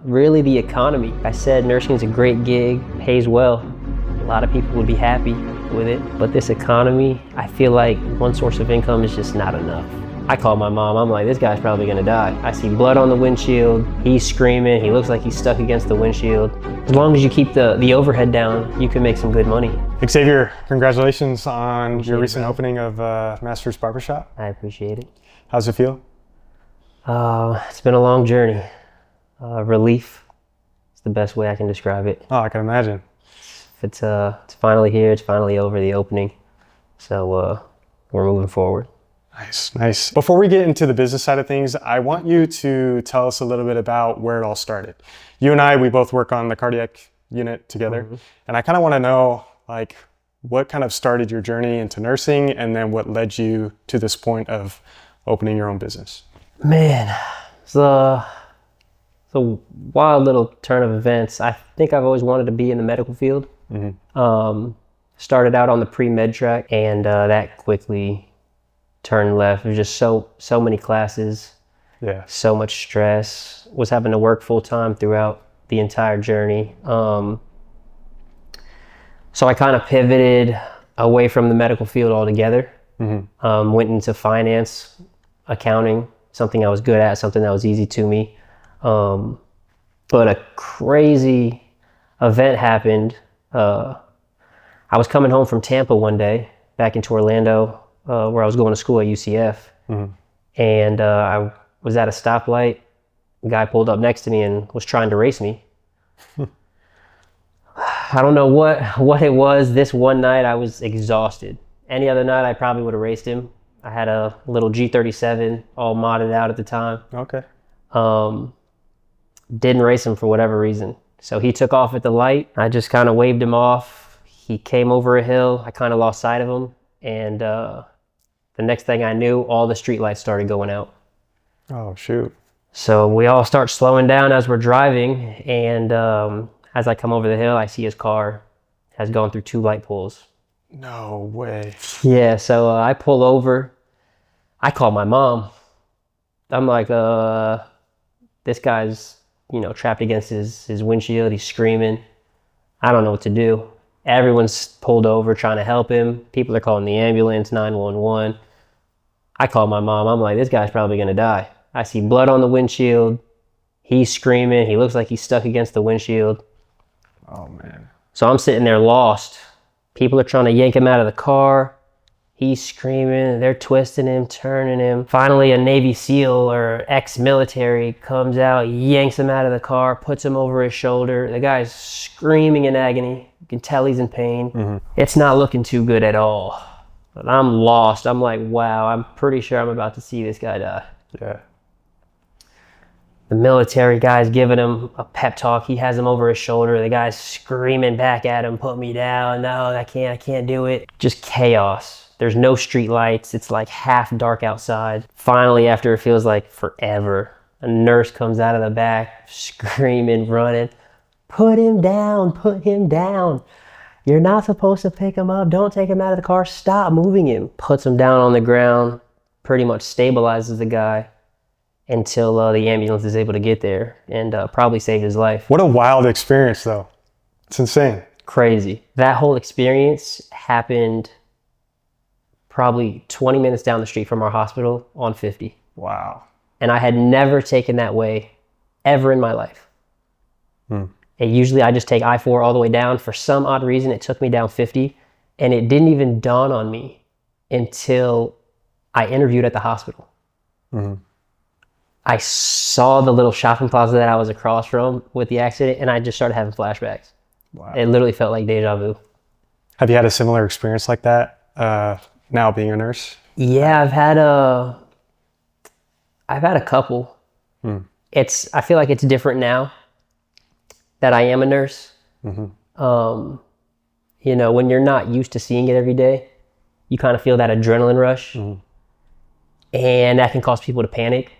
really the economy. I said nursing is a great gig, pays well. A lot of people would be happy with it, but this economy, I feel like one source of income is just not enough. I call my mom, I'm like, this guy's probably gonna die. I see blood on the windshield, he's screaming, he looks like he's stuck against the windshield. As long as you keep the overhead down, you can make some good money. Xavier, congratulations on your recent opening of Master's Barbershop. I appreciate it. How's it feel? It's been a long journey. Relief is the best way I can describe it. Oh, I can imagine. It's finally here, it's finally over, the opening. So we're moving forward. Nice, nice. Before we get into the business side of things, I want you to tell us a little bit about where it all started. You and I, we both work on the cardiac unit together. And I kind of want to know, like, what kind of started your journey into nursing and then what led you to this point of opening your own business? Man, it's a wild little turn of events. I think I've always wanted to be in the medical field. Started out on the pre-med track, and that quickly turned left. There's just so many classes, so much stress. Was having to work full time throughout the entire journey. So I kind of pivoted away from the medical field altogether. Went into finance, accounting, something I was good at, something that was easy to me. But a crazy event happened. I was coming home from Tampa one day, back into Orlando, where I was going to school at UCF. And I was at a stoplight. A guy pulled up next to me and was trying to race me. I don't know what it was. This one night I was exhausted. Any other night I probably would have raced him. I had a little G37 all modded out at the time. Okay. Didn't race him for whatever reason. So he took off at the light. I just kind of waved him off. He came over a hill. I kind of lost sight of him. And the next thing I knew, all the street lights started going out. Oh, shoot. So we all start slowing down as we're driving. And as I come over the hill, I see his car has gone through 2 light poles. No way. Yeah, so I pull over. I call my mom. I'm like, this guy's, trapped against his windshield. He's screaming. I don't know what to do. Everyone's pulled over trying to help him. People are calling the ambulance, 911. I call my mom. I'm like, this guy's probably gonna die. I see blood on the windshield. He's screaming. He looks like he's stuck against the windshield. Oh, man. So I'm sitting there lost. People are trying to yank him out of the car. He's screaming. They're twisting him, turning him. Finally, a Navy SEAL or ex-military comes out, yanks him out of the car, puts him over his shoulder. The guy's screaming in agony. You can tell he's in pain. It's not looking too good at all. But I'm lost. I'm like, wow, I'm pretty sure I'm about to see this guy die. Yeah. The military guy's giving him a pep talk. He has him over his shoulder. The guy's screaming back at him, put me down. No, I can't do it. Just chaos. There's no street lights. It's like half dark outside. Finally, after it feels like forever, a nurse comes out of the back, screaming, running. Put him down, put him down. You're not supposed to pick him up. Don't take him out of the car. Stop moving him. Puts him down on the ground, pretty much stabilizes the guy until the ambulance is able to get there and probably saved his life. What a wild experience, though. It's insane. Crazy. That whole experience happened probably 20 minutes down the street from our hospital on 50. Wow. And I had never taken that way ever in my life. And usually I just take I-4 all the way down. For some odd reason, it took me down 50. And it didn't even dawn on me until I interviewed at the hospital. I saw the little shopping plaza that I was across from with the accident, and I just started having flashbacks. Wow. It literally felt like deja vu. Have you had a similar experience like that now being a nurse? Yeah, I've had a couple. I feel like it's different now that I am a nurse. When you're not used to seeing it every day, you kind of feel that adrenaline rush, and that can cause people to panic.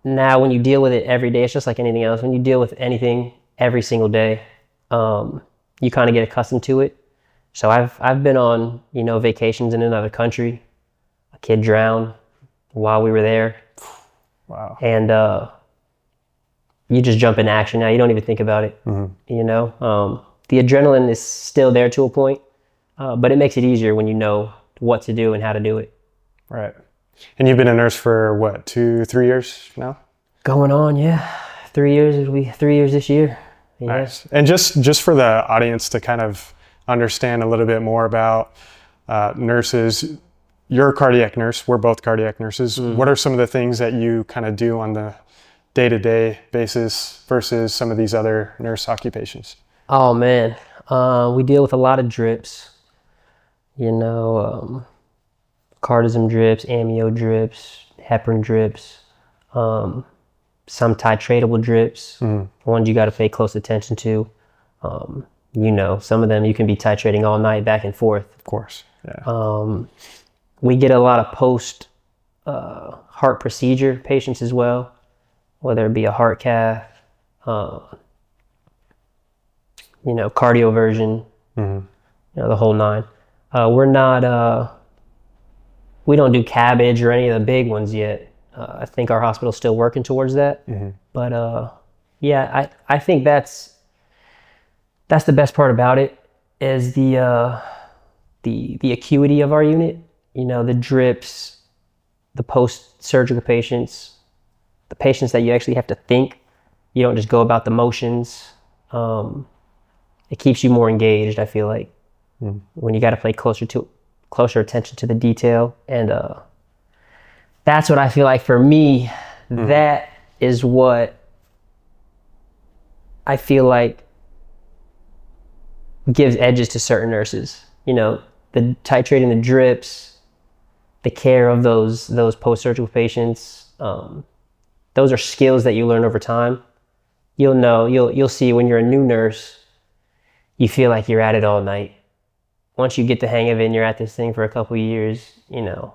Now, when you deal with it every day, it's just like anything else. When you deal with anything every single day, you kind of get accustomed to it. So I've been on, vacations in another country. A kid drowned while we were there. Wow. And you just jump in action now. You don't even think about it. You know, the adrenaline is still there to a point, but it makes it easier when you know what to do and how to do it. Right. And you've been a nurse for what, 2-3 years now? Going on, yeah. 3 years. It'll be 3 years this year. Yeah. Nice. And just for the audience to kind of understand a little bit more about nurses, you're a cardiac nurse. We're both cardiac nurses. What are some of the things that you kind of do on the day-to-day basis versus some of these other nurse occupations? Oh man, we deal with a lot of drips. You know, cardism drips, amnio drips, heparin drips, some titratable drips, ones you got to pay close attention to. You know, some of them you can be titrating all night back and forth. Of course, yeah. We get a lot of post heart procedure patients as well, whether it be a heart cath, you know, cardioversion, you know, the whole nine. We're not, we don't do cabbage or any of the big ones yet. I think our hospital's still working towards that. But yeah, I think that's the best part about it, is the acuity of our unit. You know, the drips, the post-surgical patients, the patients that you actually have to think. You don't just go about the motions. It keeps you more engaged, I feel like, when you got to pay closer attention to the detail. And that's what I feel like for me, that is what I feel like gives edges to certain nurses. You know, the titrating the drips, the care of those post-surgical patients. Those are skills that you learn over time. You'll know, you'll see when you're a new nurse, you feel like you're at it all night. Once you get the hang of it and you're at this thing for a couple of years, you know,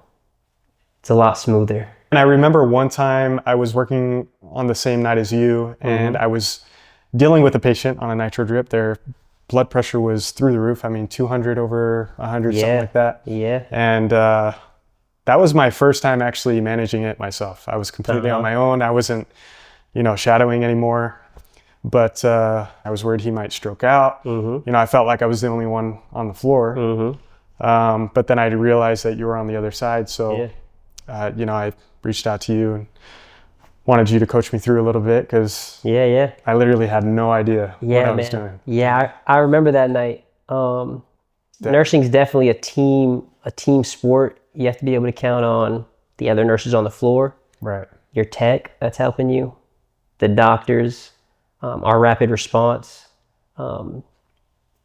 it's a lot smoother. And I remember one time I was working on the same night as you, and I was dealing with a patient on a nitro drip. Their blood pressure was through the roof. I mean, 200 over 100, something like that. Yeah. And that was my first time actually managing it myself. I was completely on my own. I wasn't, you know, shadowing anymore. But I was worried he might stroke out. You know, I felt like I was the only one on the floor. But then I realized that you were on the other side. So, you know, I reached out to you and wanted you to coach me through a little bit, because I literally had no idea what I was doing. Yeah, I remember that night. Nursing's definitely a team sport. You have to be able to count on the other nurses on the floor. Right. Your tech that's helping you, the doctors, our rapid response.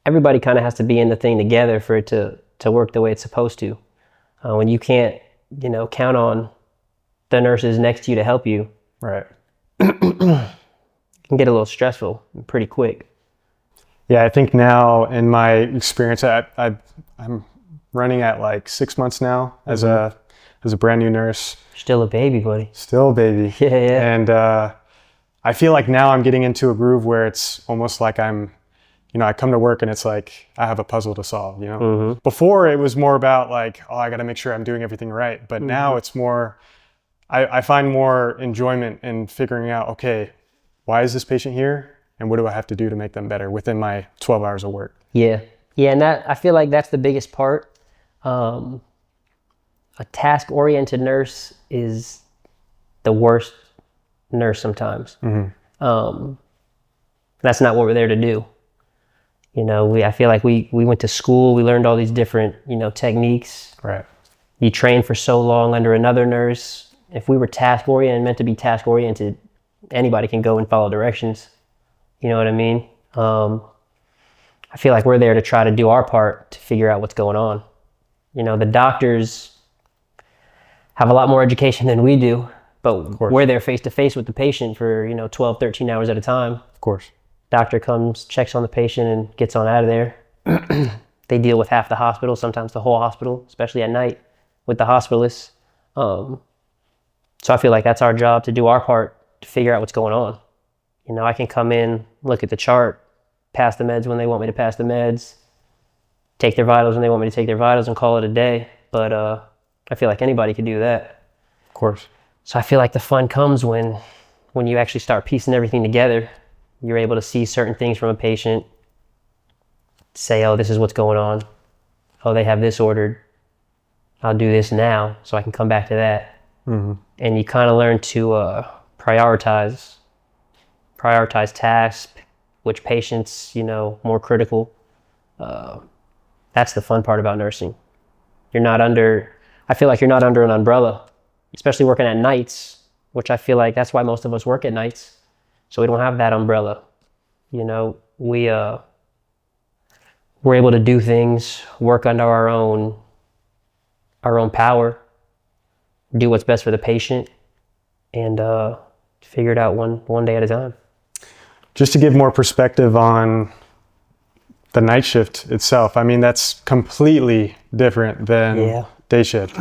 Everybody kind of has to be in the thing together for it to work the way it's supposed to. When you can't, you know, count on the nurses next to you to help you, Right. it can get a little stressful pretty quick. Yeah, I think now in my experience, I'm running at like 6 months now as a brand new nurse. Still a baby, buddy. Still a baby. Yeah. And I feel like now I'm getting into a groove where it's almost like I'm, you know, I come to work and it's like I have a puzzle to solve, you know? Before it was more about like, oh, I got to make sure I'm doing everything right. But now it's more, I find more enjoyment in figuring out, okay, why is this patient here? And what do I have to do to make them better within my 12 hours of work? Yeah. And that, I feel like that's the biggest part. A task-oriented nurse is the worst nurse sometimes. That's not what we're there to do. You know, I feel like we went to school, we learned all these different, you know, techniques. Right. You train for so long under another nurse. If we were task-oriented, meant to be task-oriented, anybody can go and follow directions. You know what I mean? I feel like we're there to try to do our part to figure out what's going on. You know, the doctors have a lot more education than we do, but we're there face-to-face with the patient for, you know, 12, 13 hours at a time. Of course. Doctor comes, checks on the patient, and gets on out of there. They deal with half the hospital, sometimes the whole hospital, especially at night with the hospitalists. So I feel like that's our job, to do our part to figure out what's going on. You know, I can come in, look at the chart, pass the meds when they want me to pass the meds, take their vitals when they want me to take their vitals, and call it a day. But I feel like anybody could do that. Of course. So I feel like the fun comes when when you actually start piecing everything together, you're able to see certain things from a patient, say, oh, this is what's going on. Oh, they have this ordered. I'll do this now so I can come back to that. Mm-hmm. And you kind of learn to prioritize tasks, which patients, more critical. That's the fun part about nursing. I feel like you're not under an umbrella, especially working at nights, which I feel like that's why most of us work at nights. So we don't have that umbrella. We're able to do things, work under our own power, do what's best for the patient, and figure it out one day at a time. Just to give more perspective on the night shift itself, I mean, that's completely different than day shift.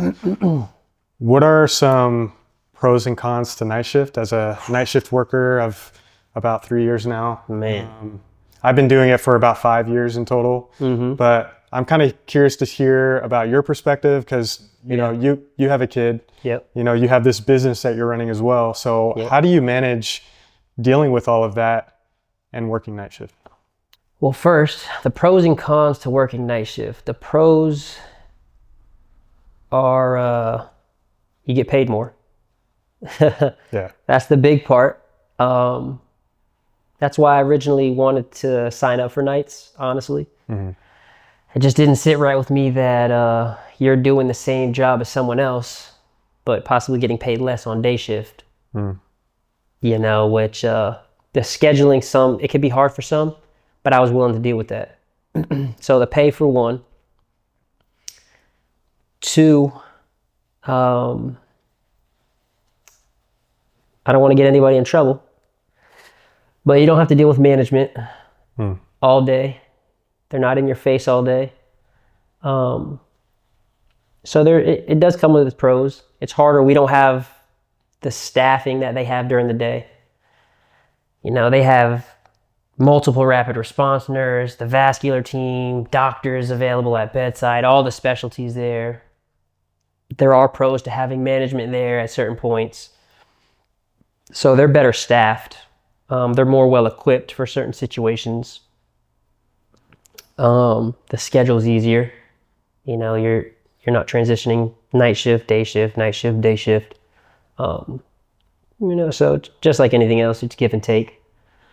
What are some pros and cons to night shift? As a night shift worker of about 3 years now, man, I've been doing it for about 5 years in total, but I'm kind of curious to hear about your perspective because you know you have a kid. Yep. You have this business that you're running as well. So how do you manage dealing with all of that and working night shift? Well, first, the pros and cons to working night shift. The pros are you get paid more. Yeah. That's the big part. That's why I originally wanted to sign up for nights, honestly. Mm-hmm. It just didn't sit right with me that you're doing the same job as someone else, but possibly getting paid less on day shift. Mm. Which the scheduling, it could be hard for some, but I was willing to deal with that. So the pay for one. Two, I don't want to get anybody in trouble, but you don't have to deal with management all day. They're not in your face all day. So it does come with its pros. It's harder. We don't have the staffing that they have during the day. They have multiple rapid response nurse, the vascular team, doctors available at bedside, all the specialties there. There are pros to having management there at certain points. So they're better staffed. They're more well equipped for certain situations. The schedule's easier. You're not transitioning night shift, day shift, night shift, day shift. So just like anything else, it's give and take.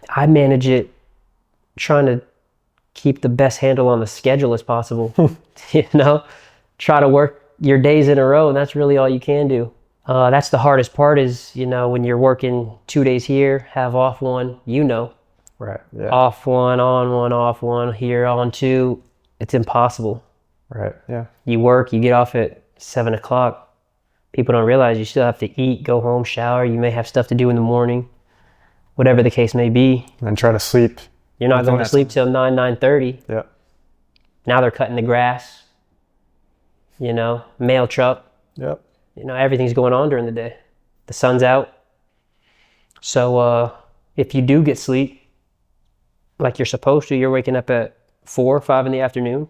I manage it trying to keep the best handle on the schedule as possible. Try to work your days in a row, and that's really all you can do. That's the hardest part is, when you're working 2 days here, have off one, Right. Yeah. Off one, on one, off one, here on two. It's impossible. Right. Yeah. You work, you get off at 7 o'clock. People don't realize you still have to eat, go home, shower. You may have stuff to do in the morning, whatever the case may be. And try to sleep. You're not going to sleep till 9:30. Yeah. Now they're cutting the grass, mail truck. Yep. Everything's going on during the day. The sun's out. So if you do get sleep, like you're supposed to, you're waking up at 4 or 5 in the afternoon.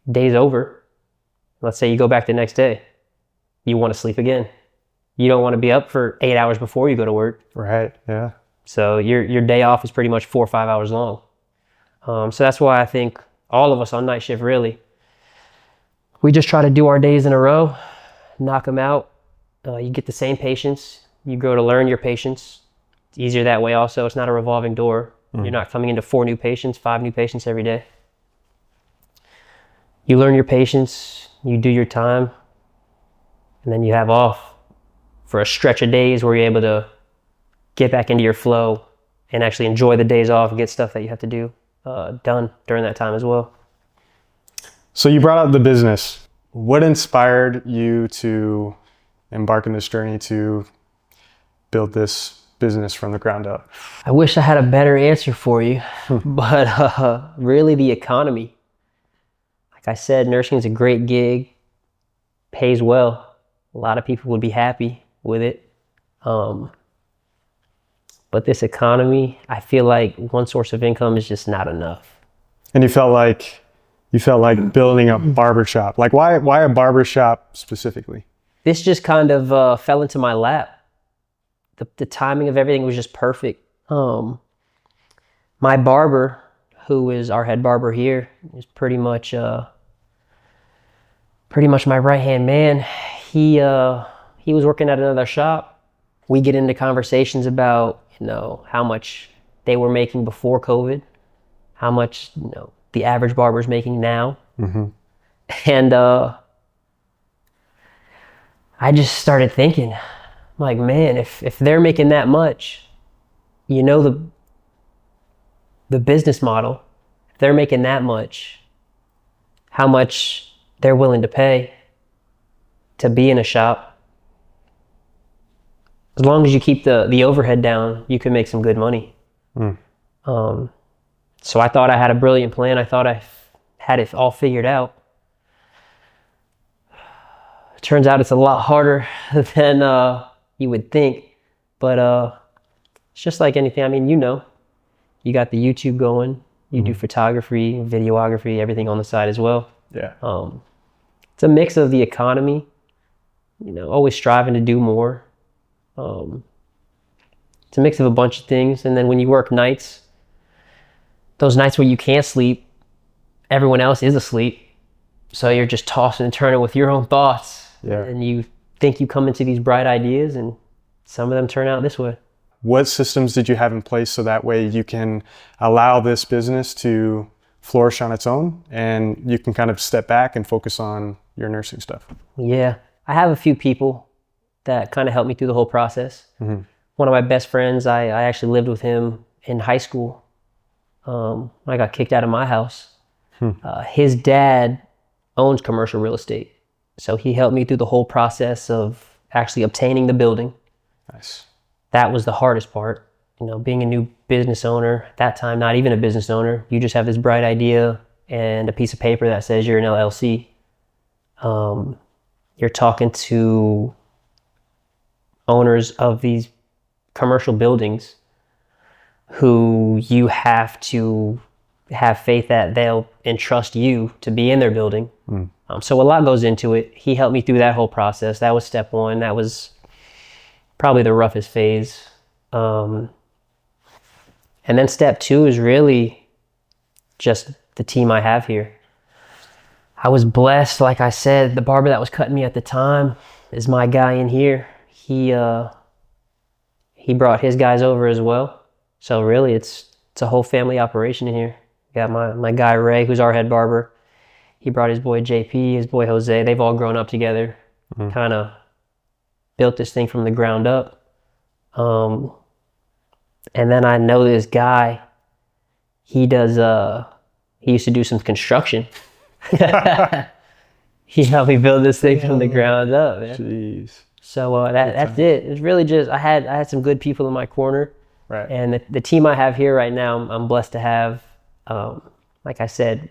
Day's over. Let's say you go back the next day. You want to sleep again. You don't want to be up for 8 hours before you go to work. Right, yeah. So your day off is pretty much 4 or 5 hours long. So that's why I think all of us on night shift, really, we just try to do our days in a row, knock them out. You get the same patients. You grow to learn your patients. It's easier that way also. It's not a revolving door. You're not coming into 4 new patients, 5 new patients every day. You learn your patients, you do your time, and then you have off for a stretch of days where you're able to get back into your flow and actually enjoy the days off and get stuff that you have to do done during that time as well. So you brought up the business. What inspired you to embark on this journey to build this business from the ground up? I wish I had a better answer for you, but really the economy. Like I said, nursing is a great gig, pays well. A lot of people would be happy with it. But this economy, I feel like one source of income is just not enough. And you felt like building a barbershop. Like why a barbershop specifically? This just kind of fell into my lap. the timing of everything was just perfect. My barber, who is our head barber here, is pretty much my right-hand man. He was working at another shop. We get into conversations about, how much they were making before COVID, how much, the average barber is making now. And I just started thinking, like, man, if they're making that much, the business model, if they're making that much, how much they're willing to pay to be in a shop. As long as you keep the overhead down, you can make some good money. So I thought I had a brilliant plan. I thought I had it all figured out. It turns out it's a lot harder than you would think, but it's just like anything. I mean, you got the YouTube going, you do photography, videography, everything on the side as well. Yeah. It's a mix of the economy, always striving to do more. It's a mix of a bunch of things. And then when you work nights, those nights where you can't sleep, everyone else is asleep. So you're just tossing and turning with your own thoughts. Yeah. And you think you come into these bright ideas, and some of them turn out this way. What systems did you have in place so that way you can allow this business to flourish on its own and you can kind of step back and focus on your nursing stuff? Yeah. I have a few people that kind of helped me through the whole process. One of my best friends, I actually lived with him in high school. I got kicked out of my house. His dad owns commercial real estate. So he helped me through the whole process of actually obtaining the building. Nice. That was the hardest part. Being a new business owner, at that time, not even a business owner, you just have this bright idea and a piece of paper that says you're an LLC. You're talking to owners of these commercial buildings who you have to have faith that they'll entrust you to be in their building. So a lot goes into it. He helped me through that whole process. That was step one. That was probably the roughest phase. And then step two is really just the team I have here. I was blessed, like I said, the barber that was cutting me at the time is my guy in here. He brought his guys over as well. So really it's a whole family operation in here. Got my guy Ray, who's our head barber. He brought his boy JP, his boy Jose. They've all grown up together, kind of built this thing from the ground up. And then I know this guy, he used to do some construction. He helped me build this thing from the ground up, man. Jeez. So that's it. It's really just, I had some good people in my corner. Right. And the team I have here right now, I'm blessed to have. Like I said,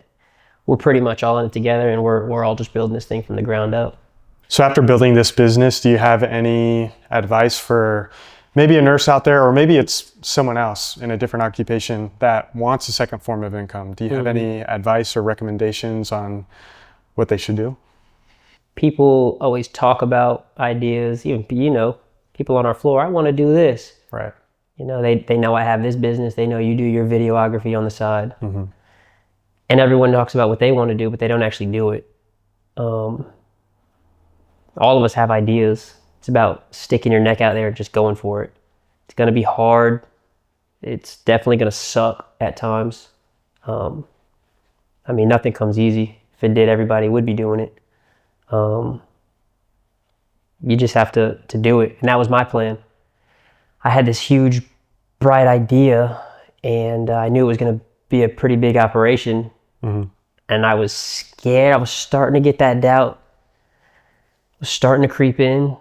we're pretty much all in it together, and we're all just building this thing from the ground up. So after building this business, do you have any advice for maybe a nurse out there, or maybe it's someone else in a different occupation that wants a second form of income? Do you have any advice or recommendations on what they should do? People always talk about ideas, even, people on our floor, I want to do this. Right. They know I have this business. They know you do your videography on the side. And everyone talks about what they want to do, but they don't actually do it. All of us have ideas. It's about sticking your neck out there and just going for it. It's going to be hard. It's definitely going to suck at times. Nothing comes easy. If it did, everybody would be doing it. You just have to do it. And that was my plan. I had this huge, bright idea, and I knew it was going to be a pretty big operation. And I was scared. I was starting to get that doubt. It was starting to creep in.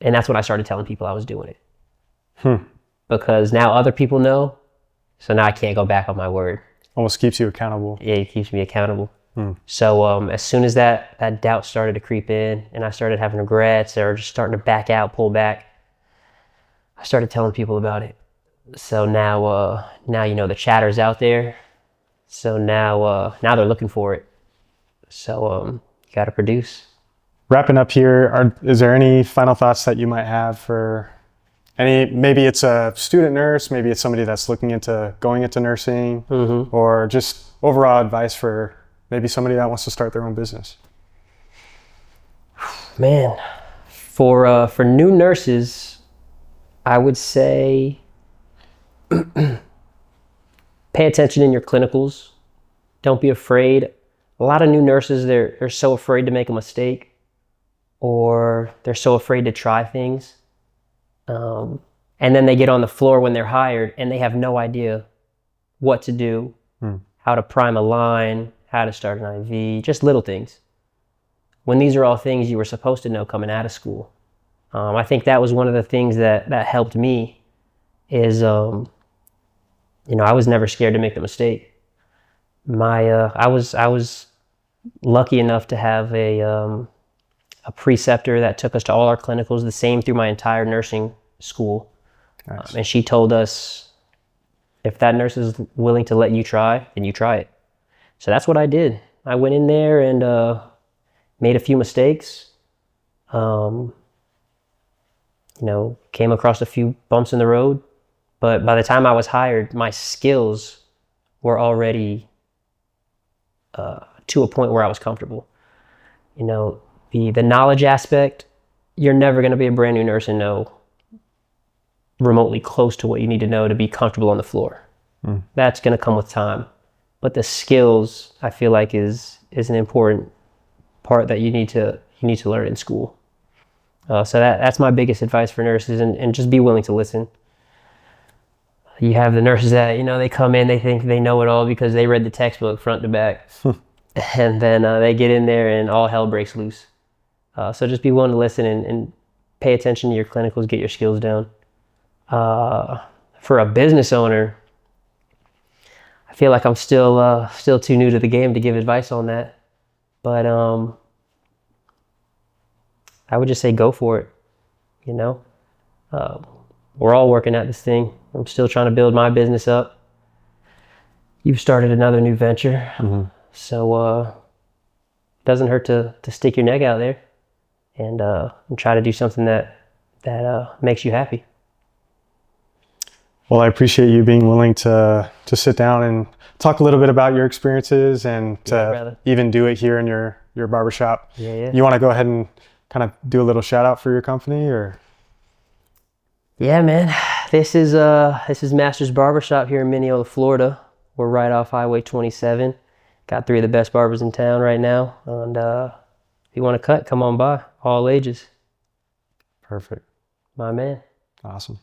And that's when I started telling people I was doing it. Because now other people know. So now I can't go back on my word. Almost keeps you accountable. Yeah, it keeps me accountable. So as soon as that doubt started to creep in, and I started having regrets or just starting to back out, pull back, I started telling people about it. So now the chatter's out there. So now they're looking for it. So you got to produce. Wrapping up here, is there any final thoughts that you might have for Maybe it's a student nurse, maybe it's somebody that's looking into going into nursing, or just overall advice for maybe somebody that wants to start their own business. Man, for new nurses, I would say pay attention in your clinicals. Don't be afraid. A lot of new nurses, they're so afraid to make a mistake, or they're so afraid to try things. And then they get on the floor when they're hired and they have no idea what to do, how to prime a line, how to start an IV, just little things. When these are all things you were supposed to know coming out of school. I think that was one of the things that helped me is, I was never scared to make the mistake. I was lucky enough to have a preceptor that took us to all our clinicals, the same through my entire nursing school. Nice. And she told us, if that nurse is willing to let you try, then you try it. So that's what I did. I went in there and made a few mistakes. Came across a few bumps in the road. But by the time I was hired, my skills were already to a point where I was comfortable. The knowledge aspect, you're never going to be a brand new nurse and know remotely close to what you need to know to be comfortable on the floor. That's going to come with time. But the skills, I feel like, is an important part that you need to learn in school. So that's my biggest advice for nurses, and just be willing to listen. You have the nurses that, they come in, they think they know it all because they read the textbook front to back. And then they get in there and all hell breaks loose. So just be willing to listen and pay attention to your clinicals, get your skills down. For a business owner, I feel like I'm still too new to the game to give advice on that. But I would just say go for it. We're all working at this thing. I'm still trying to build my business up. You've started another new venture. So it doesn't hurt to stick your neck out there and try to do something that makes you happy. Well, I appreciate you being willing to sit down and talk a little bit about your experiences and to even do it here in your barbershop. Yeah. You want to go ahead and kind of do a little shout out for your company, or? Yeah, man. This is Master's Barbershop here in Minneola, Florida. We're right off Highway 27. Got 3 of the best barbers in town right now. And if you want to cut, come on by. All ages. Perfect. My man. Awesome.